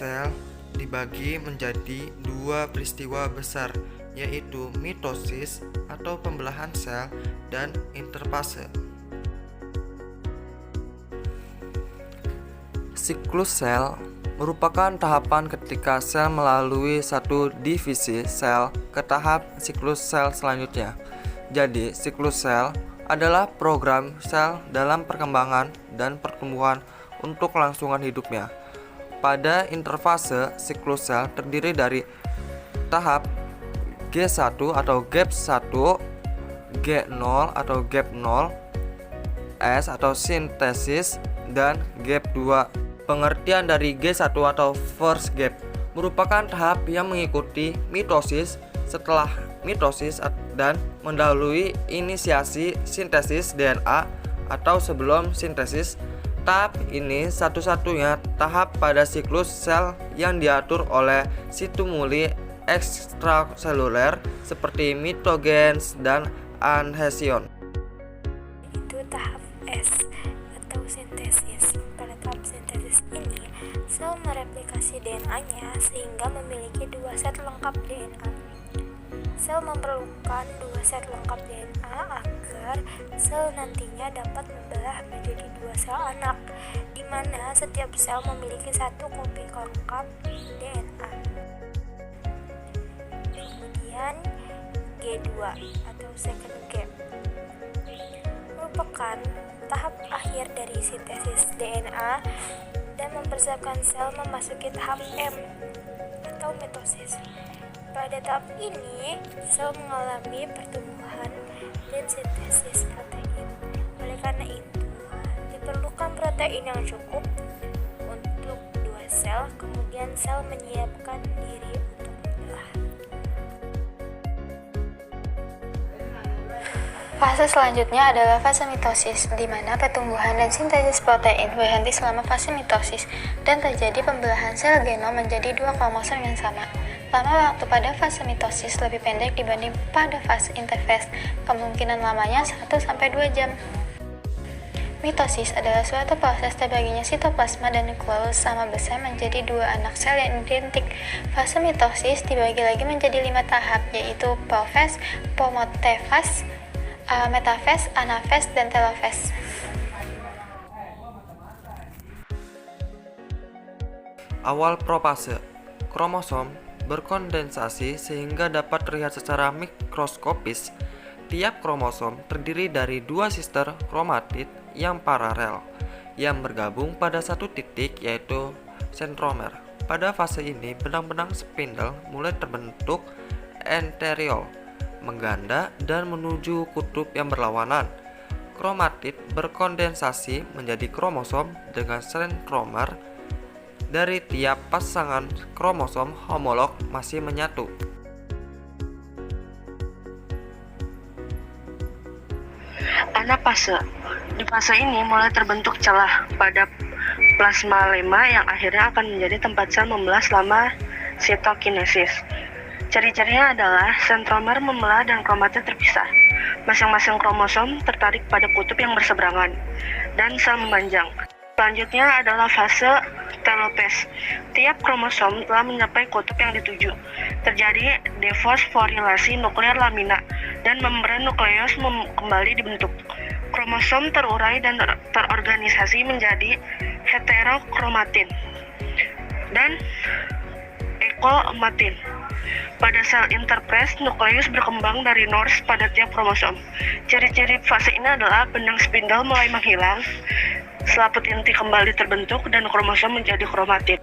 sel dibagi menjadi dua peristiwa besar, yaitu mitosis atau pembelahan sel dan interfase. Siklus sel merupakan tahapan ketika sel melalui satu divisi sel ke tahap siklus sel selanjutnya. Jadi, siklus sel adalah program sel dalam perkembangan dan pertumbuhan untuk kelangsungan hidupnya. Pada interfase, siklus sel terdiri dari tahap G1 atau gap 1, G0 atau gap 0, S atau sintesis, dan gap 2. Pengertian dari G1 atau first gap merupakan tahap yang mengikuti mitosis, setelah mitosis dan mendahului inisiasi sintesis DNA atau sebelum sintesis. Tahap ini satu-satunya tahap pada siklus sel yang diatur oleh stimuli ekstraseluler seperti mitogens dan adhesion. Itu tahap S atau sintesis. Pada tahap sintesis ini, sel mereplikasi DNA-nya sehingga memiliki dua set lengkap DNA. Sel memerlukan dua set lengkap DNA agar sel nantinya dapat membelah menjadi dua sel anak, di mana setiap sel memiliki satu kopi lengkap DNA. Kemudian G2 atau second gap merupakan tahap akhir dari sintesis DNA dan mempersiapkan sel memasuki tahap M atau mitosis. Pada tahap ini, sel mengalami pertumbuhan dan sintesis protein. Oleh karena itu, diperlukan protein yang cukup untuk dua sel, kemudian sel menyiapkan diri untuk membelah. Fase selanjutnya adalah fase mitosis, di mana pertumbuhan dan sintesis protein berhenti selama fase mitosis dan terjadi pembelahan sel genom menjadi dua kromosom yang sama. Lama waktu pada fase mitosis lebih pendek dibanding pada fase interfase, kemungkinan lamanya 1-2 jam. Mitosis adalah suatu proses terbaginya sitoplasma dan nukleus sama besar menjadi dua anak sel yang identik. Fase mitosis dibagi lagi menjadi 5 tahap, yaitu profase, promotefase, metafase, anafase, dan telofase. Awal profase, kromosom berkondensasi sehingga dapat terlihat secara mikroskopis. Tiap kromosom terdiri dari dua sister kromatid yang paralel yang bergabung pada satu titik, yaitu sentromer. Pada fase ini, benang-benang spindle mulai terbentuk anterior, mengganda dan menuju kutub yang berlawanan. Kromatid berkondensasi menjadi kromosom dengan sentromer. Dari tiap pasangan kromosom homolog masih menyatu. Anafase. Di fase ini mulai terbentuk celah pada plasmalemma yang akhirnya akan menjadi tempat sel membelah selama sitokinesis. Ciri-cirinya adalah sentromer membelah dan kromatid terpisah. Masing-masing kromosom tertarik pada kutub yang berseberangan dan sel memanjang. Selanjutnya adalah fase telopes. Tiap kromosom telah mencapai kutub yang dituju. Terjadi defosforilasi nuklear lamina dan membran nukleus kembali dibentuk. Kromosom terurai dan terorganisasi menjadi heterokromatin dan ekomatin. Pada sel interfase, nukleus berkembang dari nors pada tiap kromosom. Ciri-ciri fase ini adalah benang spindle mulai menghilang, selaput inti kembali terbentuk, dan kromosom menjadi kromatid.